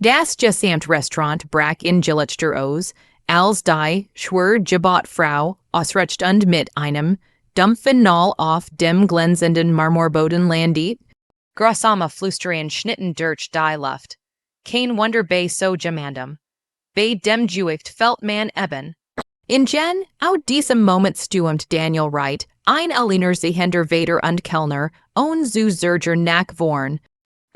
Das Gesamt Restaurant Brack in Gillitster O's, als die Schwur Gebot Frau, ausrecht und mit einem, dumpfen Nall auf dem glänzenden Marmorboden landet, grausame Flüstereien schnitten durch die Luft. Kein Wunder bei so jemandem. Bei dem Juicht felt man eben. In Jen, au diesem Moment stumt Daniel Wright, ein alleinerziehender Vater und Kellner, ohne zu Zerger nach vorn.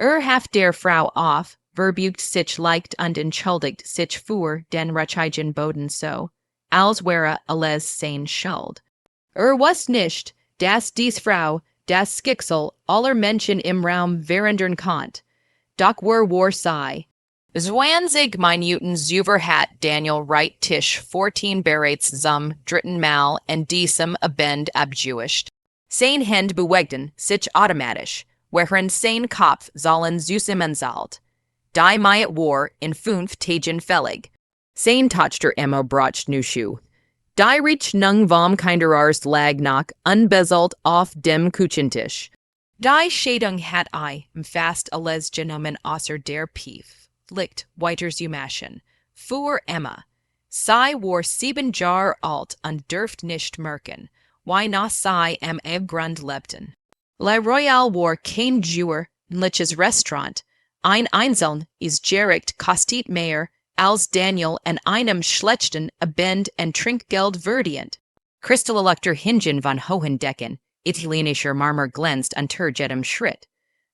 Haft der Frau auf, verbucht sich leicht und entschuldigt sich für den reichen Boden so, als wäre alles sein Schuld. Was nicht, dass dies Frau, das Schicksal aller Menschen im Raum verändern konnt. Doch war sei. 20 Minuten zuver hat Daniel Wright Tisch 14 bereits zum dritten Mal und diesem Abend abgejuischt. Sein Hand bewegten sich automatisch, während sein Kopf sollen zusammensalt. Die Mayat war in 5 Tagen fällig. Sein Tochter Emma braucht nu Schuh. Die Reach nung vom kinderars lag noch unbezahlt auf dem Küchentisch. Die Schädung hat fast alles genommen außer der Pief. Licht weiters Umaschen. Für Emma. Sie war 7 Jahre alt und dürft nicht merken, why noch sie am Abgrund lebten. Le Royal war kein gewöhnliches Restaurant. Ein Einzeln ist direkt kostet mehr, als Daniel an einem schlechten Abend und Trinkgeld verdient. Kristallechter Hingen von hohen Decken, italienischer Marmor glänzt unter jedem Schritt.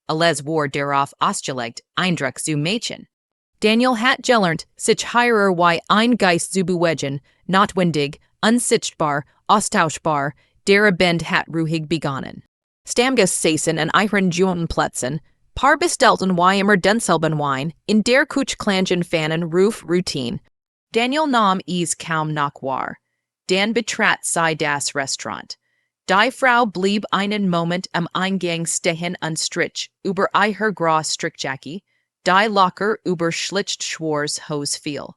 Alles war darauf ausgelegt, Eindruck zu machen. Daniel hat gelernt, sich hierer wie ein Geist zu bewegen, notwendig, unsichtbar, austauschbar, der Abend hat ruhig begonnen. Stammgastsäßen an ihren Plätzen, paar bestelten wie immer denselben Wein, in der Kutschklangen Fanen Ruf Routine. Daniel nahm es kaum noch wahr. Dan betrat sei das Restaurant. Die Frau blieb einen Moment am Eingang stehen und strich über ihr grau Strickjacke, die locker über schlicht schwors Hose fiel.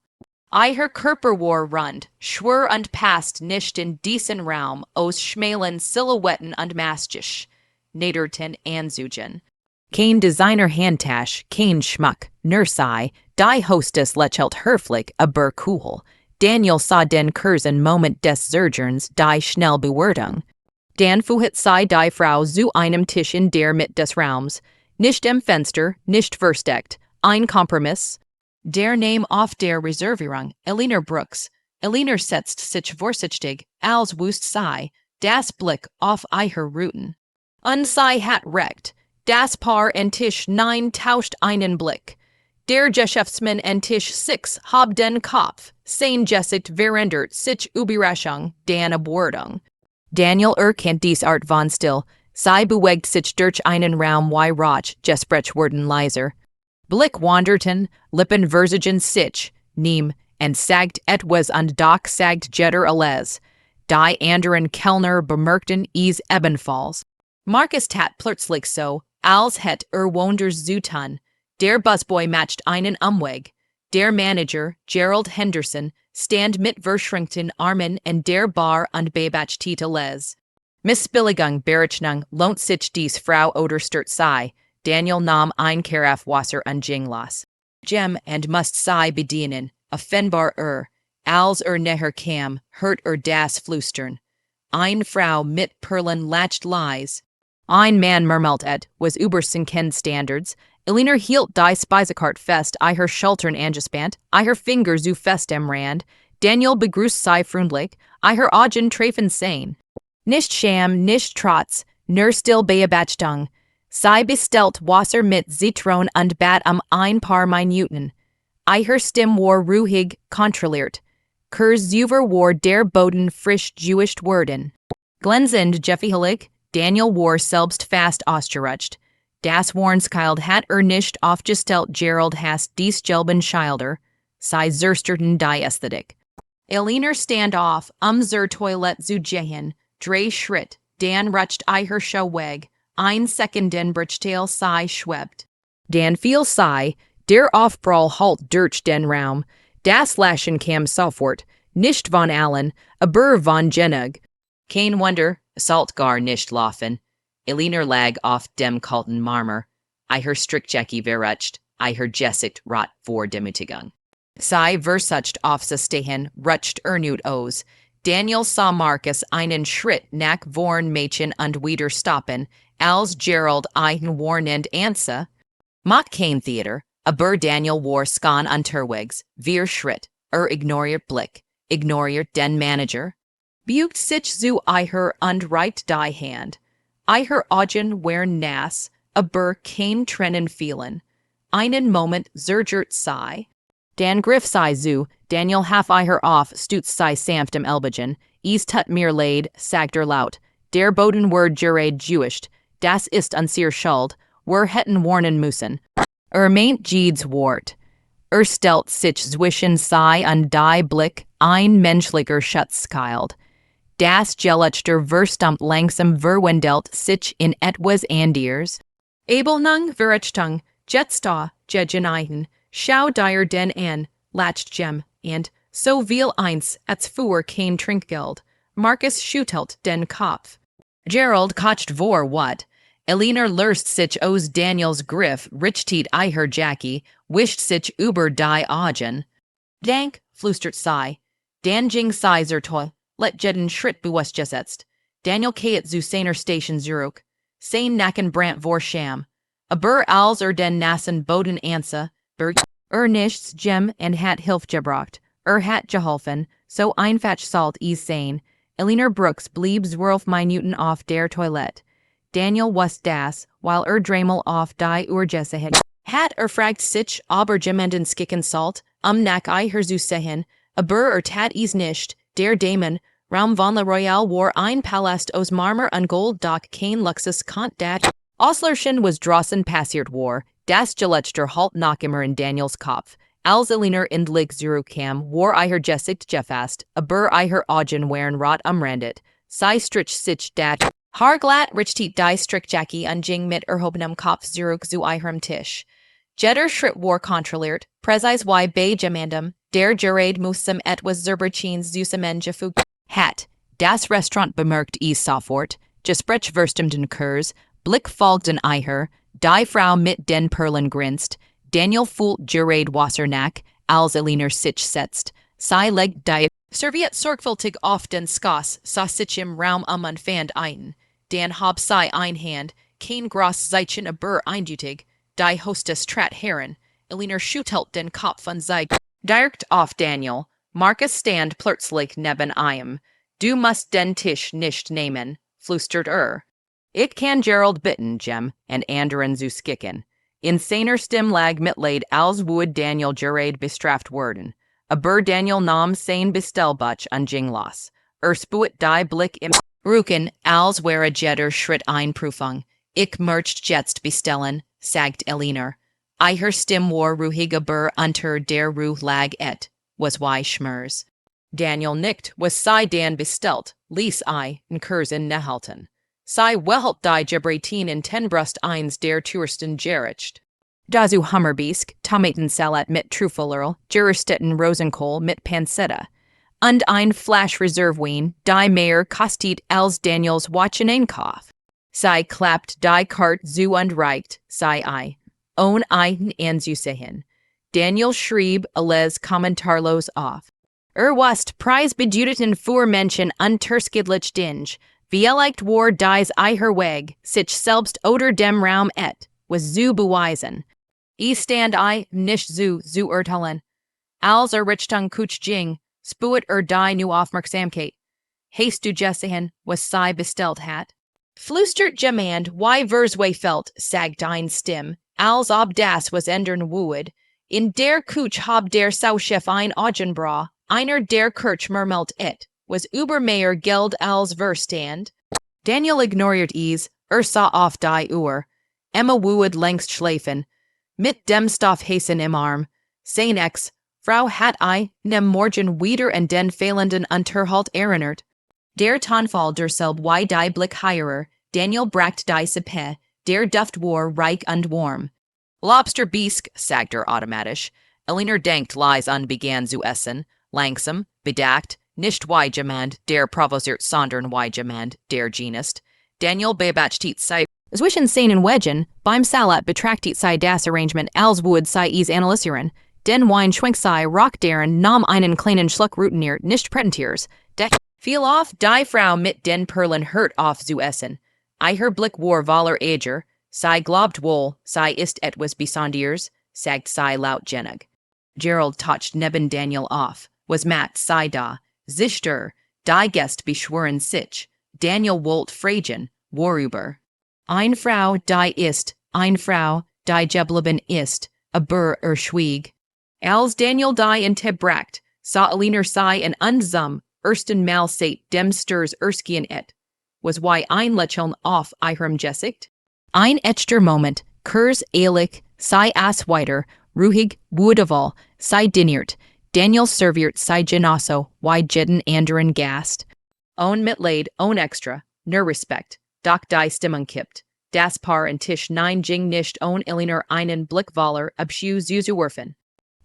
Ihr Körper war rund, schwer und passt nicht in diesen Raum aus schmalen Silhouetten und mastisch, niederten Anzügen. Kein Designer-Handtasch, kein Schmuck, nur sei, die Hostess lächelt höflich, aber cool. Daniel sah den kurzen Moment des Zergerns, die Schnellbewertung. Dan fuhrt sei die Frau zu einem Tisch in der Mitte des Raums. Nicht am Fenster, nicht versteckt, ein Kompromiss. Der Name auf der Reservierung, Eliner Brooks. Eliner setzt sich vorsichtig, als wusst sei, das Blick auf ihre Routen. Und sei hat recht. Das Paar an Tisch 9 tauscht einen Blick. Der Geschäftsmann an Tisch 6 hab den Kopf. Sein Gesicht verändert sich Überraschung, Dan Abwardung. Daniel erkennt dies Art von Still. Sie bewegt sich durch einen Raum wie Rauch, Gespräch wurden leiser. Blick wanderten, Lippen versigen sich, nehm, und sagt etwas und doch sagt jeder alles. Die anderen Kellner bemerkten es ebenfalls. Marcus tat plötzlich so, als hätt Wonders zutan. Der Busboy matcht einen Umweg. Der Manager, Gerald Henderson, stand mit verschränkten Armen in der Bar und beobachtete les. Missbilligung Berechnung lohnt sich dies Frau oder stört sei. Daniel nahm ein Karaff Wasser und ging los. Jem und must sei bedienen, offenbar als näher kam, hört das Flüstern. Ein Frau mit Perlen latcht leis. Ein Mann murmelt was über seinen Standards. Eliner hielt die Speisekarte fest, ihr Schultern angespannt, ihr Finger zu fest am Rand. Daniel begrüßt sei freundlich, ihr Augen treffen sein. Nicht Scham, nicht Trotz, nur still Beobachtung. Sei bestellt Wasser mit Zitron und bat ein paar Minuten. Ihr Stimme war ruhig, kontrolliert. Kurs Zuver war der Boden frisch gewischt worden. Glänzend Jeffihelig, Daniel war selbst fast ausgerutscht. Das Warnskild hat nicht aufgestellt Gerald hast dies gelben Schilder. Sei zerstörten die Ästhetik. Eliner stand auf, zur Toilette zu gehen. 3 Schritt, Dan rutscht ihr Show weg. 1 Sekunden Brichtail sei schwebt. Dan fiel sei, der Aufprall halt durch den Raum. Das Lachen kam sofort, nicht von allen, aber von genug. Kein Wunder, sollt gar nicht laufen. Eliner lag auf dem kalten Marmor. Ihr Strickjacke verrutscht, Eicher Gesicht rot vor Demütigung. Sei versucht aufzustehen, rutscht O's. Daniel sah Marcus einen Schritt nach vorn machen und wieder stoppen, als Gerald einen warnend Ansa. Macht kein Theater, aber Daniel war skan unterwegs, wir Schritt, ignoriert Blick, ignoriert den Manager. Bugt sich zu Eicher und reicht die Hand. Eicher Augen waren nass, aber kein Tränen fielen. Einen Moment zergert sei. Dan griff sei zu, Daniel half Eicher auf, stutz sei sanft im Elbegen, tut mir leid, sagt laut, der Boden word gerade Jewischt, das ist unser Schuld, hätten warnen müssen. Meint Jeeds wort. Stellt sich zwischen sei und die Blick, ein menschlicher Schutzschild. Das Gelächter verstummt langsam verwandelt sich in etwas anderes. Abelnung Verrichtung, Jetsta, Jegeneiten, Schau dir den an, lacht Jem, and so viel eins, als fuhr kein Trinkgeld. Marcus schüttelt den Kopf. Gerald kocht vor what? Eliner löst sich aus Daniels Griff, richtet Eicher Jackie, wischt sich über die Augen. Dank, flüstert sei. Dan jing sei zertoi, let jeden Schritt gesetzt. Daniel kaet zu seiner Station zurück. Sein nacken brant vor Sham. Aber als den nassen Boden ansa, nichts Jem and hat Hilf gebracht, hat geholfen, so einfach salt sein. Eliner Brooks blieb zwölf Minuten auf der Toilette. Daniel was das, while Dremel auf die Urgesse hat fragt sich, aber jemanden skicken salt, nach Eicher zu sehen, aber tat nicht, der Dämon, Raum von la Royale war ein Palast aus Marmor und Gold, doch kein Luxus konnte dat. Oslerchen was draußen passiert war, das Gelächter halt noch immer in Daniels Kopf. Als Eliner endlich zurückkam, war Eicher Gesicht gefasst, aber Eicher Augen waren rot umrandet. Sei strich sich dat. Harglatt richtet die Strickjackie und ging mit erhobenem Kopf zurück zu Eicherem Tisch. Jeder Schritt war kontrolliert, präzise wie bei jemandem, der gerade musem etwas Zerberchins zusammen gefügt hat. Das Restaurant bemerkt sofort, gesprech verstem den Kurs, Blick folgt den Eicher, die Frau mit den Perlen grinst, Daniel fühlt gerade Wassernack, als Eliner sich setzt, sei legt die Serviette sorgfältig auf den Skoss, sah sich im Raum und fand ein. Dan hob sei ein Hand, kein groß Seitchen aber eindeutig, die Hostess trat heran, Eliner schüttelt den Kopf und sei direkt auf Daniel, Marcus stand plötzlich neben ihm. Du musst den Tisch nicht nehmen, flüstert Ich kann Gerald bitten, Jem, and anderen zu skicken. In seiner Stimme lag Mitleid, als would Daniel gerade bestraft worden. Aber Daniel nahm sein Bestellbutch und ging los. Spuit die Blick im Rücken, als wäre jeder Schritt Einprüfung. Ich möchte jetzt bestellen, sagt Eliner. Eicher Stimme war ruhig aber unter der Ruhe lag was wie Schmers. Daniel nickt, was sei Dan bestellt, ließ in Kursen nehalten. Sei wehelt die Gebratin in Tenbrust eins der Touristen gericht. Dazu Hummerbisk, Tomatensalat mit Trüffelerl, Gerstetten Rosenkohl mit Pancetta. Und ein Flash Reservewein, die mehr kostet als Daniels Watcheneinkauf. Sei klappt die Kart zu und reicht, sei ohne einen anzusehen. Daniel schrieb alles kommentarlos auf. Wast preisbejuteten für Menschen unterschiedlich dinge. Vielleicht war dies Eicher Weg, sich selbst oder dem Raum was zu beweisen. Stand nicht zu urteilen. Als Richtung Kuch ging, spuit die nu Aufmerksamkeit. Hast du gesehen, was sei bestellt hat? Flüstert jemand, wie versway felt, sagt ein Stimme, als ob das was ändern would. In der Kuch hab der Sauchef ein Augenbra, einer der Kirch murmelt was über mehr Geld als Verstand. Daniel ignoriert sah auf die Uhr. Emma would längst schläfen. Mit dem Stoffhäsen im Arm. Sein Frau hat nem Morgen wieder und den fehlenden Unterhalt erinnert. Der Tonfall derselb wie die Blick heirer, Daniel brackt die Sippe, der Duft war reich und warm. Lobsterbisk, sagt automatisch. Eliner denkt leis an begann zu essen, langsam, bedacht, nicht wie jemand, der provoziert sondern wie jemand, der Genist. Daniel bebachtet sei Zwischen Sein und Wedgen, beim Salat betrachtet sei das Arrangement als Wood sei es analysieren, den Wein schwenk sei rock deren nam einen kleinen Schluck routiniert nicht präsentiers, de viel auf die Frau mit den Perlen hört auf zu essen. Ihr Blick war voller Ager, sei glaubt wohl, sei ist etwas Besonderes, sagt sei laut Genug. Gerald touched neben Daniel auf, was Matt sei da, Sichter, die Gest beschworen sich, Daniel wollt fragen, worüber. Eine Frau, die ist, eine Frau, die geblieben ist, aber schwieg. Als Daniel die in Tebracht, sah Aliner sei en unzum, ersten Mal seit dem Sturs erskien et. Was why ein Lächeln auf ihrem Gesicht? Ein echter Moment, Kurs ehrlich, sei as weiter, ruhig, wohlgewoll, sei diniert, Daniel serviert sei genosso, why jeden anderen Gast. Ohn Mitleid, ohn extra, nur Respekt, doch die Stimmung kippt. Das Paar und Tisch nein ging nicht ohn Eliner einen Blick voller Abschied zu werfen.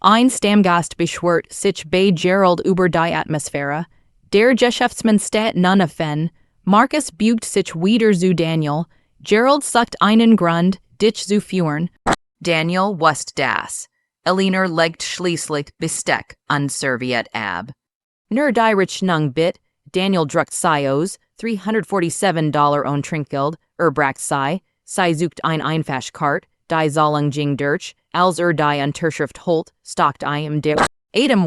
Ein Stammgast beschwört sich bei Gerald über die Atmosphäre. Der Geschäftsmann steht none fen. Marcus bügt sich wieder zu Daniel. Gerald suckt einen Grund, dich zu führen. Daniel wusste das. Eliner legt schließlich Besteck an Serviette ab. Nur die Rechnung bit, Daniel druckt Sios, $347 on Trinkgeld, bracht sei sucht ein Einfachkart, die Zahlung ging durch, als die Unterschrift holt, stockt der Adam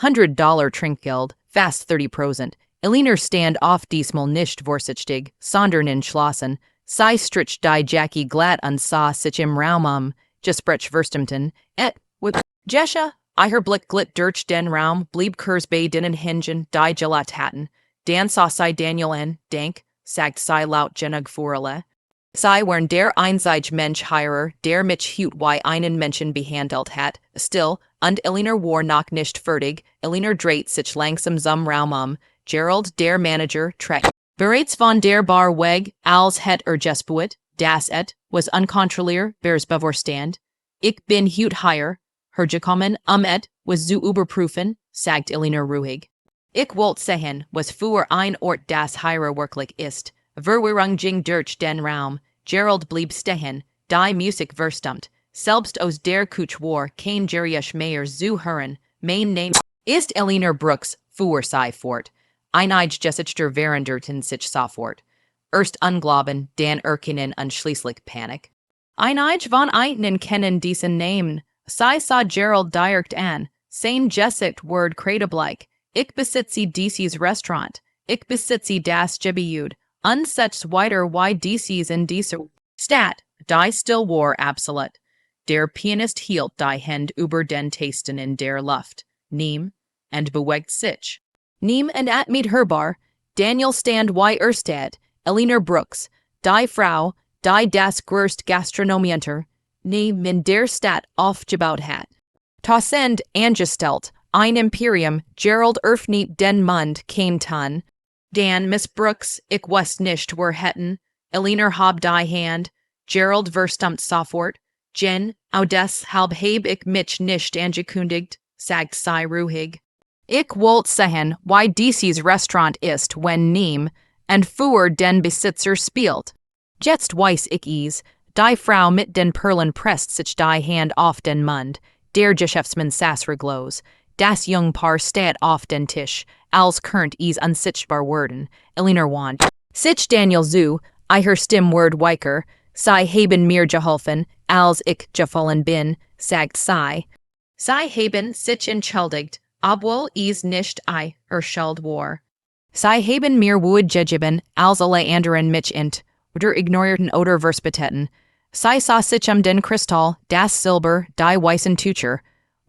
$100 Trinkgeld, fast 30%. Eliner stand auf diesmal nicht vorsichtig, sondern entschlossen, sei strich die Jackie glatt und sah sich im Raum gesprech verstimten, with Jescha, ihr Blick glitt durch den Raum, blieb Kurs bei denen Hingen, die Gelat hatten, Dan sah sei Daniel denk, sagt sei laut Genug vor Alle. Sei wern der einzige Mensch heirer, der mich hut wie einen Menschen behandelt hat, still, und Eliner war noch nicht fertig, Eliner dreht sich langsam zum Raum Gerald, der Manager, trek. Bereits von der Bar weg, als het gespuit, das was unkontrolliert, Bevorstand. Ich bin hut heier, hergekommen, was zu überprüfen, sagt Eliner ruhig. Ich wollt sehen, was für ein Ort das heirer wirklich ist. Verwirrung ging durch den Raum. Gerald blieb stehen, die Musik verstummt. Selbst aus der Küche war kein Gerisch mehr zu hören. Mein Name ist Eliner Brooks, fuhr sei fort. Einige Gesichter veränderten sich sofort. Erst Unglauben, dann Erkennen und schließlich Panik. Einige von ihnen kennen diesen Namen. Sei sah Gerald direkt an. Sein Gesicht ward kreidebleich. Ich besitze dieses Restaurant. Ich besitze das Gebiet. Unsetzt weiter wie dieses in dieser Stadt, die still war absolut. Der Pianist hielt die Hand über den Tasten in der Luft. Nehm, und bewegt sich. Nehm und at mit hörbar, Daniel stand wie Erstad, Eliner Brooks, die Frau, die das größte Gastronomienter, nehm in der Stadt aufgebaut hat. Tausend angestellt, ein Imperium, Gerald öffnet den Mund, kein Ton. Dan, Miss Brooks, ich wusste nicht wo hätten, Eliner hab die Hand, Gerald verstummt sofort, Jen, deshalb hab ich mich nicht angekündigt, sagt sei ruhig. Ich wollt sehen, wie dieses Restaurant ist, wenn Nehm, und für den Besitzer spielt. Jetzt weiß ich es, die Frau mit den Perlen presst sich die Hand auf den Mund, der Geschäftsmann saß reglos. Das junge Paar steht auf den Tisch, als könnt es unsichtbar werden. Eliner wand. Sich Daniel zu, ihr Stimm word weicher, sei haben mir geholfen, als ich gefallen bin, sagt sei. Sei haben sich entschuldigt, obwohl es nicht schuld war. Sei haben mir wood gegeben, als alle anderen mich oder ignorierten oder verspäteten. Sei sah sich den Kristall, das Silber, die weißen Tücher.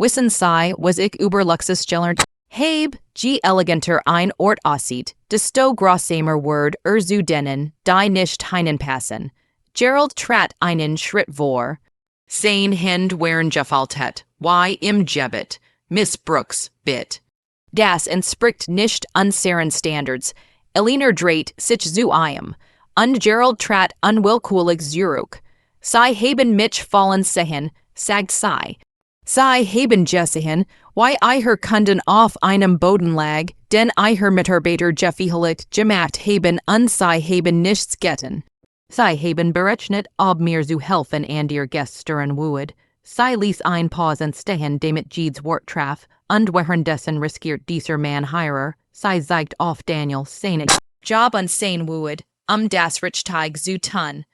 Wissen sei, was ich über Luxus gelernt heb, eleganter ein Ort aussieht, desto grossamer word zu denen, die nicht hineinpassen. Gerald trat einen Schritt vor. Sein Hand waren gefaltet, wie im Gebet, Miss Brooks, bit. Das entspricht nicht unseren Standards. Eliner dreht sich zu ihm, und Gerald trat unwillkürlich zurück. Sei haben mich fallen sehen, sagt sei. Sei haben gesehen, wie ihr Kunden auf einem Boden lag, denn ihr Mitarbeiter gefährlich gemacht haben und sei haben nichts getan. Sei haben berechnet, ob mir zu helfen and ihr gestern wood. Sei ließ ein Pause und stehen damit Jeeds Wort traf, und währenddessen riskiert dieser Mann hirer, sei zeigt auf Daniel seine Job unsehen wood, das Richteig zu tun.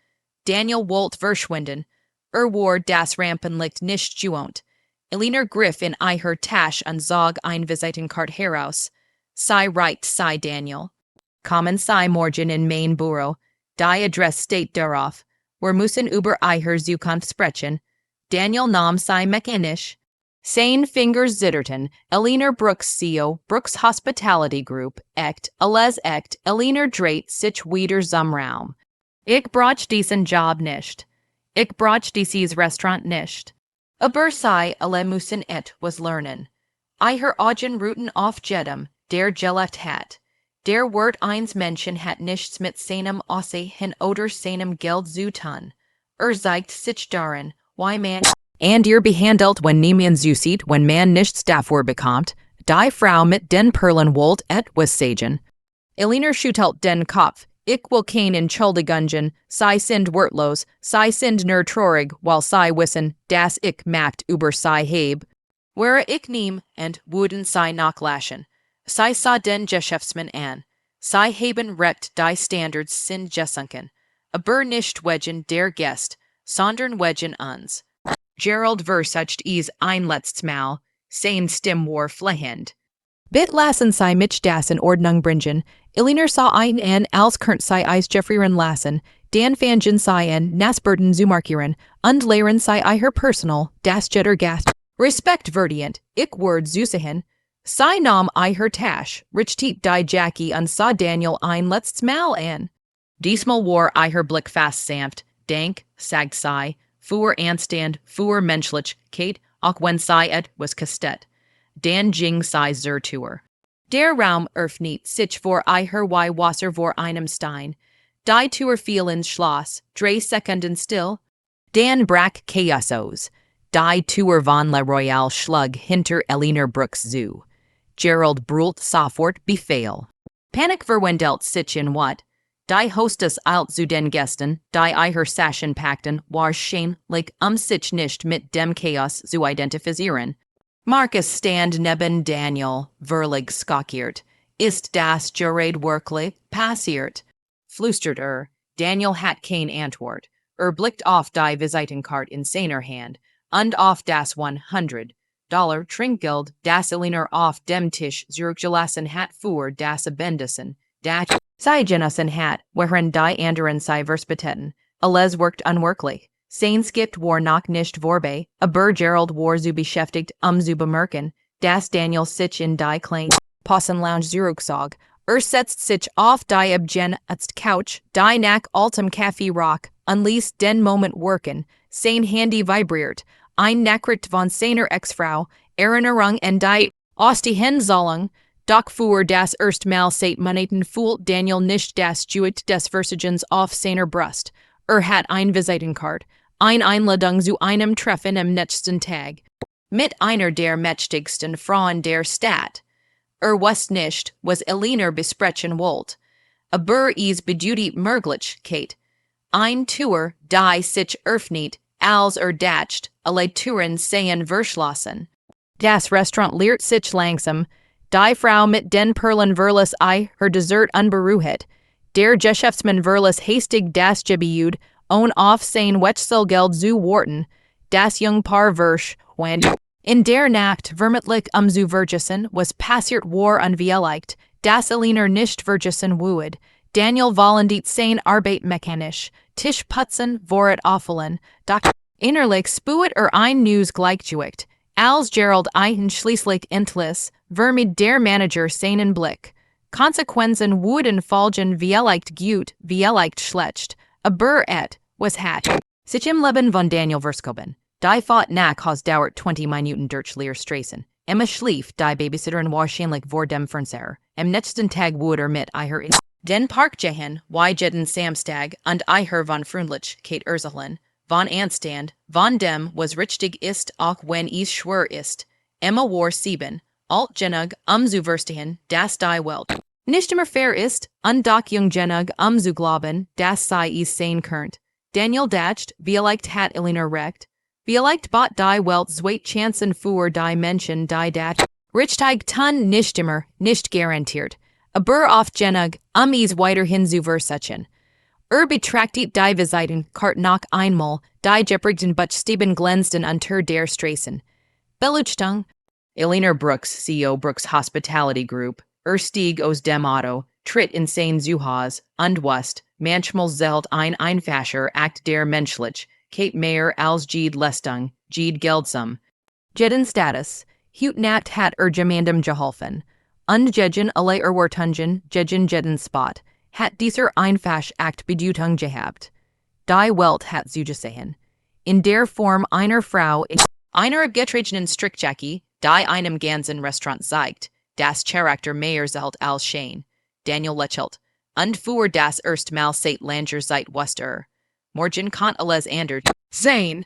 Daniel wollt verschwinden, war das Rampenlicht nicht gewohnt. Eliner griff in ihrer Tasche und zog ein Visitenkarte heraus. Sei right, sei Daniel. Kommen sei morgen in mein Büro. Die Adresse steht darauf. Wir müssen über ihr Zukunft sprechen. Daniel nahm sei mechanisch. Sein Fingers zitterten. Eliner Brooks CEO, Brooks Hospitality Group, alles echt, Eliner dreht sich wieder zum Raum. Ich brauch diesen Job nicht. Ich brauch dieses Restaurant nicht. Aber sei alle müssen was lernen. Ihr Augen ruhten auf jedem, der gelebt hat. Der Wort eins Menschen hat nichts mit seinem Aussehen oder seinem Geld zu tun. Zeigt sich darin, why man and ihr behandelt, wenn niemand zusieht, wenn man nichts dafür bekommt, die Frau mit den Perlen wollt was sagen. Eliner schüttelt den Kopf. Ich will kein Entschuldigungen, sei sind wortlos, sei sind nur traurig, weil sei wissen, dass ich macht über sei heb. Wäre ich nehm, und würden sei nachlassen. Sei sah den Geschäftsmann an. Sei haben recht die Standards sind gesunken. Aber nicht wegen der Gäst, sondern wegen uns. Gerald versucht ein letztes Mal, sein Stimm war flehend. Bit lassen sei mich das in Ordnung bringen. Eliner sah ein an als könnt sei eis Jeffreyren lassen, Dan fangen sei an Nasburden zumarkieren, und lehren sei ihr personal, das jetter Gast. Respekt verdient, ich word zusahen. Sei nahm ihr Tasch, richtet die Jackie und sah Daniel ein letztes Mal an. Diesmal war ihr Blick fast sanft, dank, sagt sei, für Anstand, für Menschlichkeit, auch wenn sei was kastet. Dan ging sei zur Tür. Der Raum öffnet sich vor ihr wie Wasser vor einem Stein. Die Tür fiel ins Schloss, 3 Sekunden still. Dan brach Chaos aus. Die Tür von La Royale schlug hinter Eliner Brooks zu. Gerald brüllt sofort Befehl. Panik verwendelt sich in what? Die Hostess eilt zu den Gästen, die ihr Sachen packten, wahrscheinlich sich nicht mit dem Chaos zu identifizieren. Marcus stand neben Daniel, verlig skockiert. Ist das gerade wirklich passiert? Flüstert Daniel hat kein Antwort. Blickt auf die Visitenkarte in seiner Hand, und auf das $100 Trinkgeld, das Eliner auf dem Tisch zurückgelassen hat für das Abendessen, das sei genossen hat, während die anderen sei verspäteten. Alles wirkt unwirklich. Sein skippt war noch nicht vorbei, aber Gerald war zu beschäftigt, zu bemerken, dass Daniel sich in die kleine Possenlounge zurückzog. Setzt sich auf die abgenutzte Couch, die nach altem Kaffee roch, und ließ den Moment wirken. Sein Handy vibriert. Ein Nachricht von seiner Ex-Frau, Erinnerung an die Ausstehenszahlung, doch für das erste Mal seit Monaten fühlt Daniel nicht das Jewett des Versagens auf seiner Brust. Hat ein Visitenkarte, eine Einladung zu einem Treffen am nächsten Tag. Mit einer der mächtigsten Frauen der Stadt. Was nicht, was Eliner besprechen wollt. Aber bedeutet Möglichkeit. Ein Tür, die sich öffnet, als dacht, alle Türen seien verschlossen. Das Restaurant leert sich langsam. Die Frau mit den Perlen verlas ihr Dessert unberührt. Der Geschäftsmann verlas hastig das Gebiet, auf sein Wechselgeld zu warten. Das Jungpaar versch, wenn in der Nacht vermutlich zu vergessen, was passiert war unverleicht, das Eliner nicht vergessen would. Daniel vollendiert sein Arbeit mechanisch, Tisch putzen, voret auffüllen, doch innerlich spuet ein News gleichgewicht. Als Gerald einen schließlich entliess, vermid der Manager seinen Blick. Konsequenzen wurden folgen vielleicht gut, vielleicht schlecht, aber was hat sich im Leben von Daniel verskoben. Die Fahrt nach Haus dauert 20 Minuten durch Leerstraßen. Emma schlief, die Babysitterin wahrscheinlich vor dem Fernseher. Am nächsten Tag wurde mit ihr in den Park gehen, jeden Samstag, und ihr von Freundlichkeit erzählen, von Anstand, von dem, was richtig ist, auch wenn es schwer ist. Emma war 7, alt genug, zu verstehen, dass die Welt Nicht immer fair ist, undockjung genug zu glauben, das sei is sein könnt. Daniel dacht, vielleicht hat Eliner recht. Vielleicht bot die Welt zweit Chancen für die Menschen die dat. Richtig tun nicht immer, nicht garantiert. Aber oft genug, is weiterhin zu versuchen. Betrachtet die Visiten, kart noch einmal, die Jeprigden Butchsteben glänzten unter der Straßen. Beluchtung. Eliner Brooks, CEO Brooks Hospitality Group, Stieg aus dem Auto, tritt in sein Zuhause, und wust, manchmal zählt einfacher Akt der Menschlichkeit, Kate Mayer als Leistung, Geldsum. Jeden Status, Hut nat hat gemandem geholfen. Und jeden alle Wartungen, jeden Spot, hat dieser einfach Akt Bedeutung gehabt. Die Welt hat zu gesehen. In der Form einer Frau in einer abgetragenen Strickjacke, die einem ganzen Restaurant zeigt, das Charakter mehr zählt als Shane, Daniel lächelt, und für das erstmal seit langer Zeit wusste Morgen kann alles anders sein.